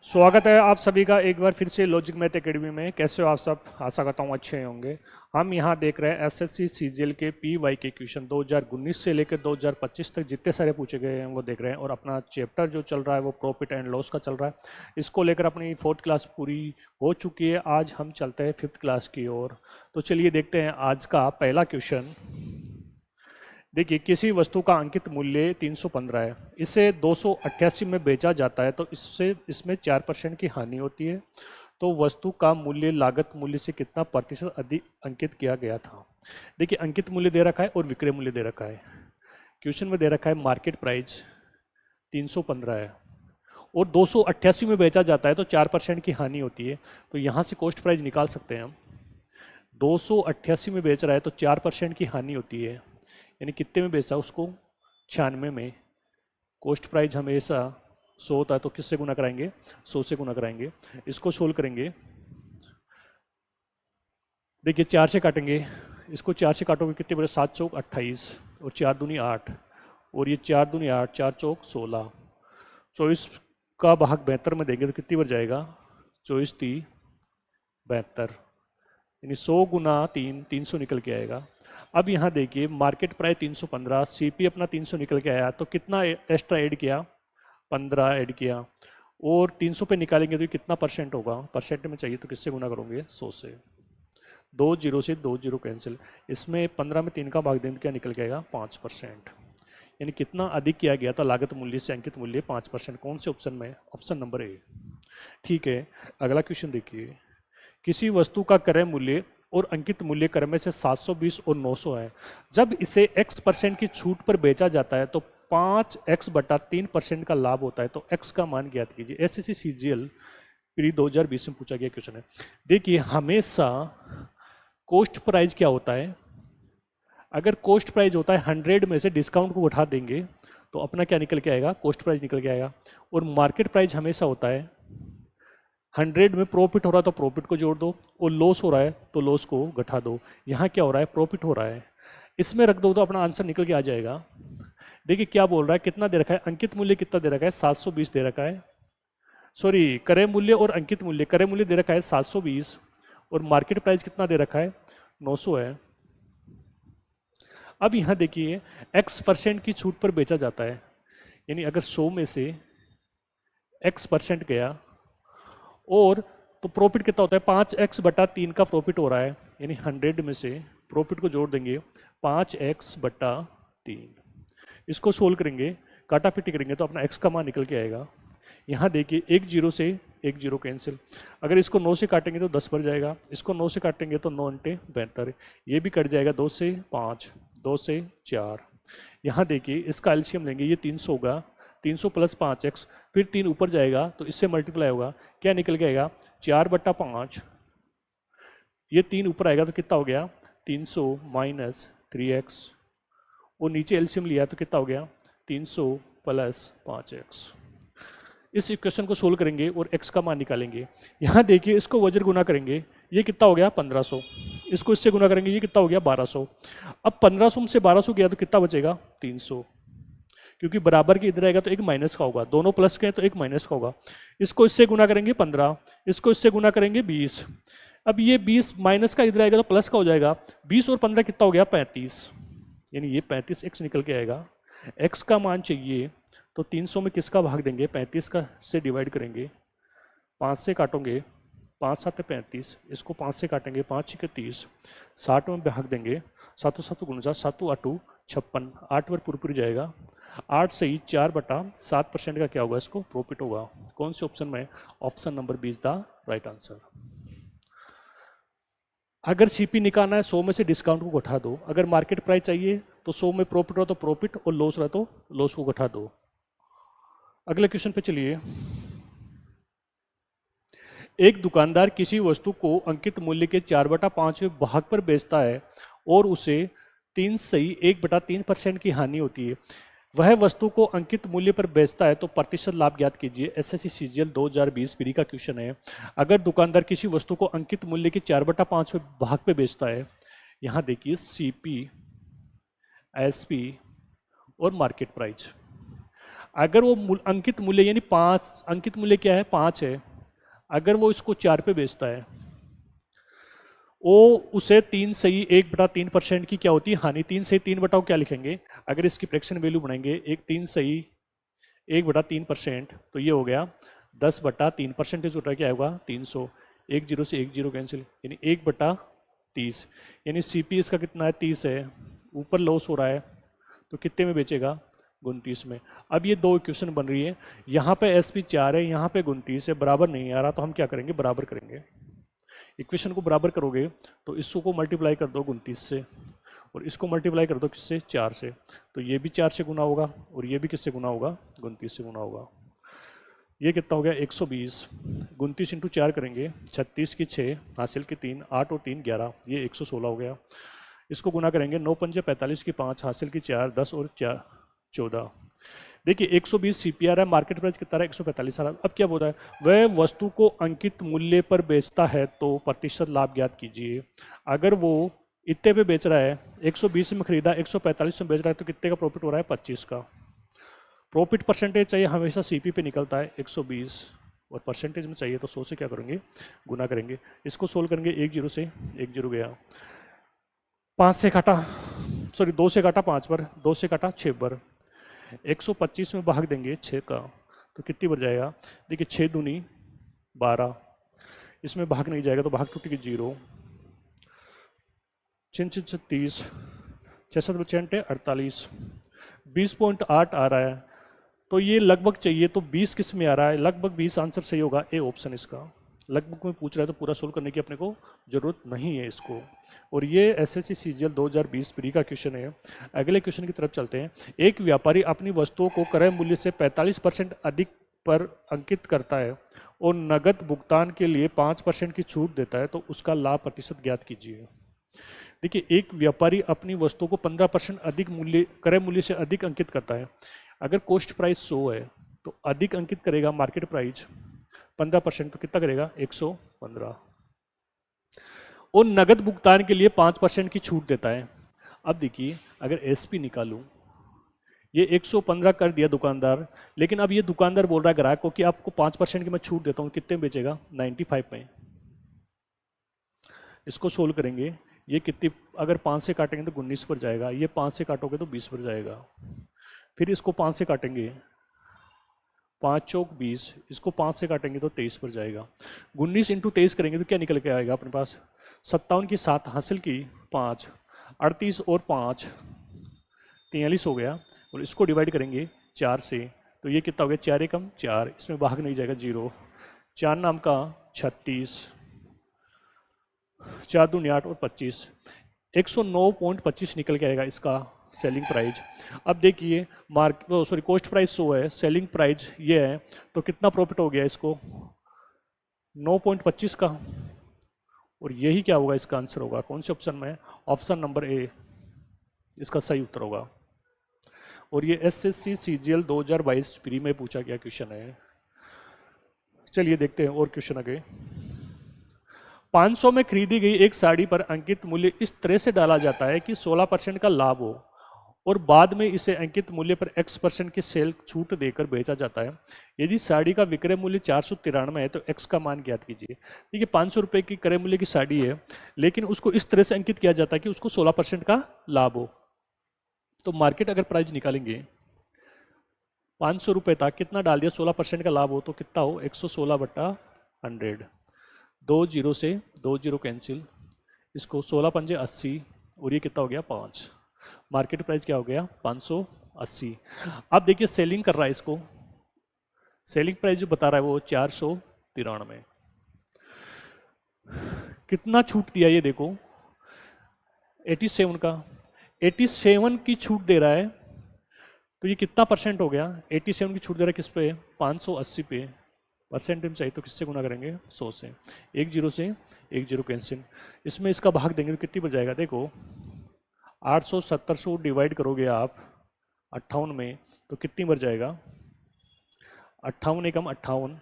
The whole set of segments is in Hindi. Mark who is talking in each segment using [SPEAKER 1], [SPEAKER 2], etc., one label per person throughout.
[SPEAKER 1] स्वागत है आप सभी का एक बार फिर से लॉजिक मैथ एकेडमी में। कैसे हो आप सब? आशा करता हूँ अच्छे होंगे। हम यहाँ देख रहे हैं एसएससी सीजीएल के पीवाई के क्वेश्चन 2019 से लेकर 2025 तक जितने सारे पूछे गए हैं वो देख रहे हैं। और अपना चैप्टर जो चल रहा है वो प्रॉफिट एंड लॉस का चल रहा है। इसको लेकर अपनी 4th क्लास पूरी हो चुकी है। आज हम चलते हैं 5th क्लास की ओर। तो चलिए देखते हैं आज का पहला क्वेश्चन। देखिए, किसी वस्तु का अंकित मूल्य 315 है, इसे 288 में बेचा जाता है तो इसमें 4% की हानि होती है। तो वस्तु का मूल्य लागत मूल्य से कितना प्रतिशत अधिक अंकित किया गया था? देखिए, अंकित मूल्य दे रखा है और विक्रय मूल्य दे रखा है। क्वेश्चन में दे रखा है मार्केट प्राइस 315 है और 288 में बेचा जाता है तो 4% की हानि होती है। तो यहाँ से कॉस्ट प्राइस निकाल सकते हैं हम। 288 में बेच रहा है तो 4% की हानि होती है, यानी कितने में बेचा उसको? 96 में। कॉस्ट प्राइस हमेशा 100 होता है तो किससे गुना कराएंगे? 100 से गुना कराएंगे। इसको सोल्व करेंगे। देखिए, 4 से काटेंगे, इसको 4 से काटोगे कितने बचे? 7 चौक 28 और 4 दूनी 8 और ये 4 दूनी 8, 4 चौक 16। 24 का भाग 72 में देंगे तो कितनी बार जाएगा? 24 3 72, यानी 100 गुना 3 300 निकल के आएगा। अब यहाँ देखिए, मार्केट प्राइस 315, सीपी अपना 300 निकल के आया तो कितना एक्स्ट्रा ऐड किया? 15 ऐड किया। और 300 पे निकालेंगे तो ये कितना परसेंट होगा? परसेंट में चाहिए तो किससे गुना करोगे? 100 से। 2 जीरो से 2 जीरो कैंसिल। इसमें 15 में 3 का भाग देंगे क्या निकल के आएगा? 5%। यानी कितना अधिक किया गया था लागत मूल्य से अंकित मूल्य? 5%। कौन से ऑप्शन में? Option number A. ठीक है, अगला क्वेश्चन देखिए। किसी वस्तु का क्रय मूल्य और अंकित मूल्य क्रम से 720 और 900 है। जब इसे x% की छूट पर बेचा जाता है तो 5x/3% का लाभ होता है। तो x का मान ज्ञात कीजिए। एसएससी सीजीएल प्री 2020 में पूछा गया क्वेश्चन है। देखिए, हमेशा कॉस्ट प्राइस क्या होता है? अगर कॉस्ट प्राइस होता है 100 में से डिस्काउंट को उठा देंगे तो अपना क्या निकल के आएगा? कॉस्ट प्राइस निकल के आएगा। और मार्केट प्राइस हमेशा होता है 100 में प्रॉफिट हो रहा है तो प्रॉफिट को जोड़ दो और लॉस हो रहा है तो लॉस को घटा दो। यहाँ क्या हो रहा है? प्रॉफिट हो रहा है। इसमें रख दो तो अपना आंसर निकल के आ जाएगा। देखिए क्या बोल रहा है, कितना दे रखा है? अंकित मूल्य कितना दे रखा है? 720 दे रखा है। सॉरी, क्रय मूल्य और अंकित मूल्य। क्रय मूल्य दे रखा है 720 और मार्केट प्राइस कितना दे रखा है? 900 है। अब यहाँ देखिए, x% की छूट पर बेचा जाता है, यानी अगर 100 में से x% गया और तो प्रॉफिट कितना होता है? 5x/3 का प्रॉफिट हो रहा है, यानी 100 में से प्रॉफिट को जोड़ देंगे 5x/3। इसको सोल्व करेंगे, काटा पीटी करेंगे तो अपना x का मान निकल के आएगा। यहाँ देखिए, एक जीरो से एक जीरो कैंसिल। अगर इसको 9 से काटेंगे तो 10 पर जाएगा, इसको 9 से काटेंगे तो 9 × 72, ये भी कट जाएगा। 2 से 5, 2 से 4। यहाँ देखिए, इसका एलसीएम लेंगे, ये 300 होगा। 300 + 5x, फिर 3 ऊपर जाएगा तो इससे मल्टीप्लाई होगा, क्या निकल के आएगा? 4/5। ये 3 ऊपर आएगा तो कितना हो गया? 300 - 3x। और नीचे एलसीएम लिया तो कितना हो गया? 300 + 5x। इस इक्वेशन को सोल्व करेंगे और x का मान निकालेंगे। यहाँ देखिए, इसको वज्र गुना करेंगे, ये कितना हो गया? 1500। इसको इससे गुना करेंगे, ये कितना हो गया? 1200। अब 1500 से 1200 गया तो कितना बचेगा? 300। क्योंकि बराबर के इधर आएगा तो एक माइनस का होगा, दोनों प्लस के हैं तो एक माइनस का होगा। इसको इससे गुना करेंगे 15, इसको इससे गुना करेंगे 20। अब ये 20 माइनस का इधर आएगा तो प्लस का हो जाएगा। 20 और 15 कितना हो गया? 35, यानी ये 35x निकल के आएगा। x का मान चाहिए तो 300 में किसका भाग देंगे? 35 का से डिवाइड करेंगे, 5 से काटोगे, 5 7 35, इसको 5 से काटेंगे, 5 6 30, 60 में भाग देंगे, 7 7 49, 7 8 56, 8 बार पूरी जाएगा। 8 से ही 4/7% का क्या होगा? इसको प्रॉफिट होगा। कौन से ऑप्शन में? Option number B is the right answer. अगर सीपी निकालना है 100 में से डिस्काउंट को घटा दो। अगर मार्केट प्राइस चाहिए तो 100 में प्रॉफिट रहा तो प्रॉफिट और लॉस रहा तो लॉस को घटा दो। अगले क्वेश्चन पे चलिए। एक दुकानदार किसी वस्तु को अंकित मूल्य के 4/5 भाग पर बेचता है और उसे 1/3% की हानि होती है। वह वस्तु को अंकित मूल्य पर बेचता है तो प्रतिशत लाभ ज्ञात कीजिए। एसएससी सीजीएल 2020 प्री का क्वेश्चन है। अगर दुकानदार किसी वस्तु को अंकित मूल्य के 4/5 भाग पे बेचता है, यहाँ देखिए सीपी, एसपी और मार्केट प्राइस। अगर वो अंकित मूल्य यानी 5, अंकित मूल्य क्या है 5 है, अगर वो इसको 4 पे बेचता है, वो उसे 3 सही 1/3% की क्या होती है हानि। 3 सही 3 बटा क्या लिखेंगे, अगर इसकी फ्रैक्शन वैल्यू बनाएंगे, 3 सही 1/3%, तो ये हो गया 10/3 परसेंटेज होता है, क्या होगा 300। 1 जीरो से 1 जीरो कैंसिल, यानी 1/30, यानी सीपी इसका कितना है 30 है, ऊपर लॉस हो रहा है तो कितने में बेचेगा 29 में। अब ये दो इक्वेशन बन रही है, यहाँ पे एसपी 4 है, यहाँ पे 29 है, बराबर नहीं आ रहा, तो हम क्या करेंगे बराबर करेंगे। इक्वेशन को बराबर करोगे तो इसको मल्टीप्लाई कर दो 29 से, और इसको मल्टीप्लाई कर दो किससे 4 से, तो ये भी 4 से गुना होगा और ये भी किससे गुना होगा 29 से गुना होगा। ये कितना हो गया 120, 29 इंटू 4 करेंगे, 36 की 6, हासिल की 3, 8 और 3 11, ये 116 हो गया। इसको गुना करेंगे 9 पंजे 45 की 5, हासिल की 4, 10 और 4 14। देखिए 120 सीपीआर है, मार्केट प्राइस कितना है 145 आ रहा है। अब क्या बोलता है, वह वस्तु को अंकित मूल्य पर बेचता है तो प्रतिशत लाभ ज्ञात कीजिए। अगर वो इतने पे बेच रहा है, 120 में खरीदा 145 में बेच रहा है, तो कितने का प्रॉफिट हो रहा है 25 का। प्रॉफिट परसेंटेज चाहिए हमेशा सीपी पे निकलता है 120, और परसेंटेज में चाहिए तो 100 से क्या करेंगे गुना करेंगे। इसको सोल्व करेंगे, 1 जीरो से 1 जीरो गया, 5 से काटा, सॉरी 2 से काटा 5 पर, 2 से काटा 6 पर, 125 में भाग देंगे 6 का, तो कितनी बढ़ जाएगा, देखिए 6 दूनी 12, इसमें भाग नहीं जाएगा तो भाग टूटेगी 0, 6 36, 6 7 48, 20.8 आ रहा है, तो ये लगभग चाहिए, तो 20 किस में आ रहा है, लगभग 20 आंसर सही होगा, ए ऑप्शन इसका। लगभग में पूछ रहा है तो पूरा सोल्व करने की अपने को जरूरत नहीं है इसको। और ये एसएससी सीजीएल 2020 प्री का क्वेश्चन है। अगले क्वेश्चन की तरफ चलते हैं। एक व्यापारी अपनी वस्तुओं को क्रय मूल्य से 45% अधिक पर अंकित करता है और नगद भुगतान के लिए 5% की छूट देता है, तो उसका लाभ प्रतिशत ज्ञात कीजिए। देखिए एक व्यापारी अपनी वस्तुओं को 15% अधिक मूल्य, क्रय मूल्य से अधिक अंकित करता है। अगर कॉस्ट प्राइस 100 है तो अधिक अंकित करेगा मार्केट प्राइस 15%, तो कितना करेगा 115, और नगद भुगतान के लिए 5% की छूट देता है। अब देखिए अगर एसपी निकालूं, ये 115 कर दिया दुकानदार, लेकिन अब ये दुकानदार बोल रहा है ग्राहक को कि आपको 5% की मैं छूट देता हूं, कितने में बेचेगा 95 में। इसको सोल्व करेंगे, ये कितनी, अगर 5 से काटेंगे तो 19 पर जाएगा, ये 5 से काटोगे तो 20 पर जाएगा, फिर इसको 5 से काटेंगे 5 चौक 20, इसको 5 से काटेंगे तो 23 पर जाएगा। 19 इंटू 23 करेंगे तो क्या निकल के आएगा अपने पास, 57 की 7, हासिल की 5, 38 और 5 43 हो गया, और इसको डिवाइड करेंगे 4 से, तो ये कितना हो गया 4 एकम 4, इसमें भाग नहीं जाएगा 0, 4 नाम का 36, 4 दूनी 8 और 25, 109.25 निकल के आएगा इसका सेलिंग प्राइस। अब देखिए सॉरी कॉस्ट प्राइस 100 है, सेलिंग प्राइस ये है, तो कितना प्रॉफिट हो गया इसको 9.25 का, और यही क्या होगा इसका आंसर होगा कौन से ऑप्शन में, ऑप्शन नंबर ए इसका सही उत्तर होगा। और ये एसएससी सीजीएल 2022 प्री में पूछा गया क्वेश्चन है। चलिए देखते हैं और क्वेश्चन आगे। 500 में खरीदी गई एक साड़ी पर अंकित मूल्य इस तरह से डाला जाता है कि 16% का लाभ हो, और बाद में इसे अंकित मूल्य पर x% की सेल छूट देकर बेचा जाता है। यदि साड़ी का विक्रय मूल्य 493 है तो x का मान ज्ञात कीजिए। देखिए 500 रुपये की क्रय मूल्य की साड़ी है, लेकिन उसको इस तरह से अंकित किया जाता है कि उसको 16% का लाभ हो। तो मार्केट अगर प्राइस निकालेंगे 500 रुपये था, कितना डाल दिया 16% का लाभ हो, तो कितना हो 116/100, 2 जीरो से 2 जीरो कैंसिल, इसको 16 पंजे 80, और ये कितना हो गया 5, मार्केट प्राइस क्या हो गया 580। अब देखिए सेलिंग कर रहा है, इसको सेलिंग प्राइस जो बता रहा है वो 493, कितना छूट दिया ये देखो 87 का, 87 की छूट दे रहा है, तो ये कितना परसेंट हो गया, 87 की छूट दे रहा है किस पे 580 पे, परसेंट में चाहिए तो किससे गुना करेंगे 100 से, 1 जीरो से 1 जीरो कैंसिल, इसमें इसका भाग देंगे तो कितनी बच जाएगा, देखो 870 से डिवाइड करोगे आप 58 में तो कितनी बढ़ जाएगा 58 एकम 58,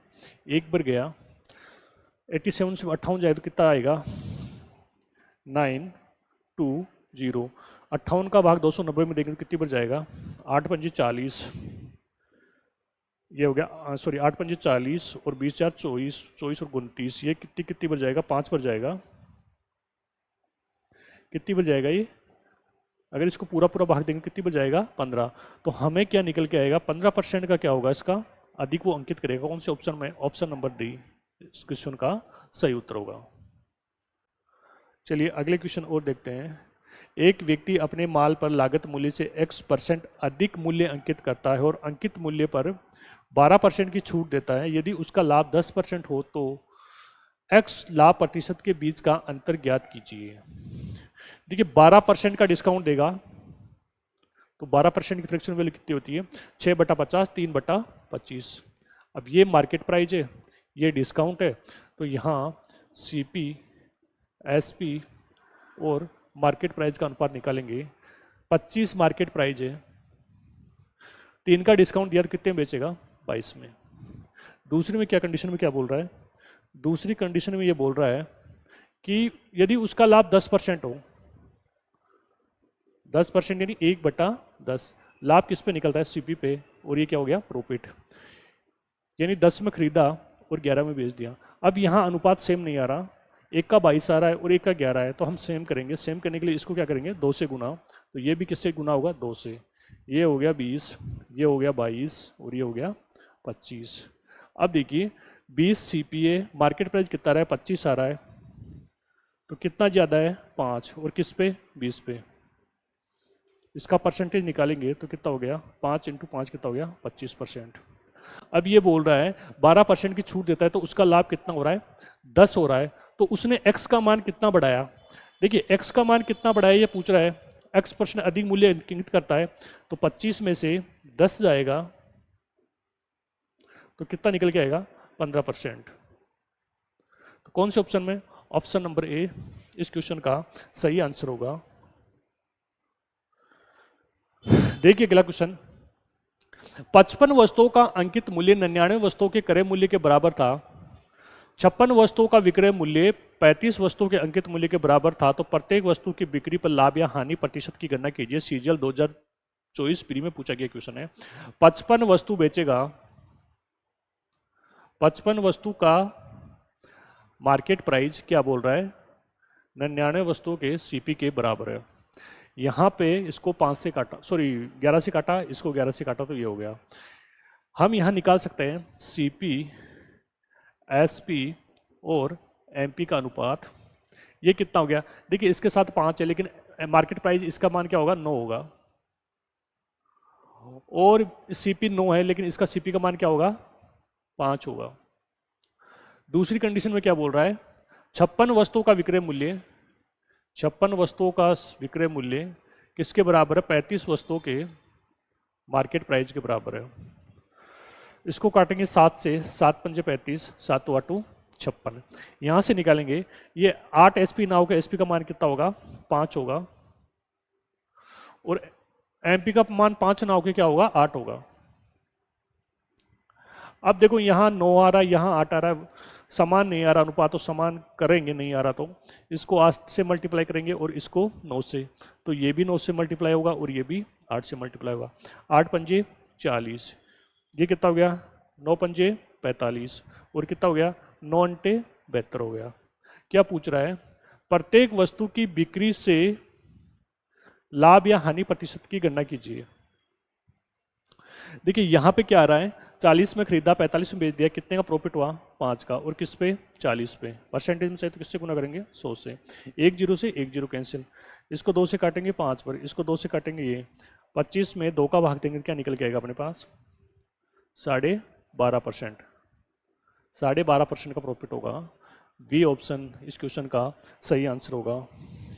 [SPEAKER 1] एक बार गया 87 से 58 जाए तो कितना आएगा 920, 58 का भाग 290 में देंगे तो कितनी बढ़ जाएगा 8 पंजी 40, ये हो गया, सॉरी 8 पंजे 40 और 20 4 24, 24 और 29, ये कितनी कितनी बार जाएगा, 5 बार जाएगा। कितनी बार जाएगा ये, अगर इसको पूरा पूरा भाग देंगे कितनी बार जाएगा, 15। तो हमें क्या निकल के आएगा, 15% का क्या होगा इसका अधिक वो अंकित करेगा। कौन से ऑप्शन में, ऑप्शन नंबर डी इस क्वेश्चन का सही उत्तर होगा। चलिए अगले क्वेश्चन और देखते हैं। एक व्यक्ति अपने माल पर लागत मूल्य से x% अधिक मूल्य अंकित करता है और अंकित मूल्य पर 12% की छूट देता है। यदि उसका लाभ 10% हो तो x लाभ प्रतिशत के बीच का अंतर ज्ञात कीजिए। देखिए 12% का डिस्काउंट देगा तो 12% की फ्रैक्शन वैल्यू कितनी होती है, 6/50, 3/25। अब ये मार्केट प्राइस है, ये डिस्काउंट है, तो यहाँ CP SP और मार्केट प्राइस का अनुपात निकालेंगे। 25 मार्केट प्राइस है, 3 का डिस्काउंट दिया तो कितने में बेचेगा, 22 में। दूसरी में क्या कंडीशन में क्या बोल रहा है, दूसरी कंडीशन में ये बोल रहा है कि यदि उसका लाभ 10% हो, 10% यानी 1/10, लाभ किस पे निकलता है, CP पे, और ये क्या हो गया, प्रॉफिट। यानी 10 में खरीदा और 11 में बेच दिया। अब यहाँ अनुपात सेम नहीं आ रहा, एक का 22 आ रहा है और एक का 11 है, तो हम सेम करेंगे। सेम करने के लिए इसको क्या करेंगे, 2 से गुना, तो ये भी किससे गुना होगा, 2 से। ये हो गया 20, ये हो गया 22 और ये हो गया 25। अब देखिए 20 CPA, मार्केट प्राइस कितना रहा है, 25 आ रहा है, तो कितना ज़्यादा है, 5, और किस पे, 20 पे। इसका परसेंटेज निकालेंगे तो कितना हो गया, 5 × 5 कितना हो गया, 25%। अब ये बोल रहा है 12% की छूट देता है तो उसका लाभ कितना हो रहा है, 10 हो रहा है, तो उसने x का मान कितना बढ़ाया। देखिए x का मान कितना बढ़ाया ये पूछ रहा है, x% अधिक मूल्य इंगित करता है, तो 25 में से 10 जाएगा तो कितना निकल के आएगा, 15%। तो कौन से ऑप्शन में, ऑप्शन नंबर ए इस क्वेश्चन का सही आंसर होगा। देखिए अगला क्वेश्चन, 55 वस्तुओं का अंकित मूल्य 99 वस्तुओं के क्रय मूल्य के बराबर था। 56 वस्तुओं का विक्रय मूल्य 35 वस्तुओं के अंकित मूल्य के बराबर था, तो प्रत्येक वस्तु की बिक्री पर लाभ या हानि प्रतिशत की गणना कीजिए। सीजीएल 2024 प्री में पूछा गया क्वेश्चन है। 55 वस्तु बेचेगा, 55 वस्तु का मार्केट प्राइस क्या बोल रहा है, 99 वस्तुओं के CP के बराबर है। यहाँ पे इसको 5 से काटा, सॉरी 11 से काटा, इसको 11 से काटा, तो ये हो गया। हम यहाँ निकाल सकते हैं CP SP और MP का अनुपात, ये कितना हो गया। देखिए इसके साथ 5 है, लेकिन मार्केट प्राइस इसका मान क्या होगा, 9 होगा, और CP 9 है, लेकिन इसका CP का मान क्या होगा, 5 होगा। दूसरी कंडीशन में क्या बोल रहा है, 56 वस्तुओं का विक्रय मूल्य, 56 वस्तुओं का विक्रय मूल्य किसके बराबर है, 35 वस्तुओं के मार्केट प्राइस के बराबर है। इसको काटेंगे 7 से, 7 पंजे 35, 7 8 56। यहाँ से निकालेंगे ये 8 SP नाव का SP का मान कितना होगा, 5 होगा, और MP का मान 5 नाव के क्या होगा, 8 होगा। अब देखो यहाँ 9 आ रहा है, यहाँ 8 आ रहा है, समान नहीं आ रहा अनुपात, तो समान करेंगे, नहीं आ रहा तो इसको 8 से मल्टीप्लाई करेंगे और इसको 9 से, तो ये भी 9 से मल्टीप्लाई होगा और ये भी 8 से मल्टीप्लाई होगा। 8 पंजे 40, ये कितना हो गया, 9 पंजे 45, और कितना हो गया, 9 अंटे 72 हो गया। क्या पूछ रहा है, प्रत्येक वस्तु की बिक्री से लाभ या हानि प्रतिशत की गणना कीजिए। देखिए यहाँ पे क्या आ रहा है, 40 में खरीदा, 45 में बेच दिया, कितने का प्रॉफिट हुआ, 5 का, और किस पे, 40 पे। परसेंटेज में चाहिए तो किससे गुना करेंगे, 100 से। 1 0 से 1 0 कैंसिल, इसको 2 से काटेंगे 5 पर, इसको 2 से काटेंगे ये 25 में 2 का भाग देंगे, क्या निकल के आएगा अपने पास, 12.5%। 12.5% का प्रॉफिट होगा। बी ऑप्शन इस क्वेश्चन का सही आंसर होगा।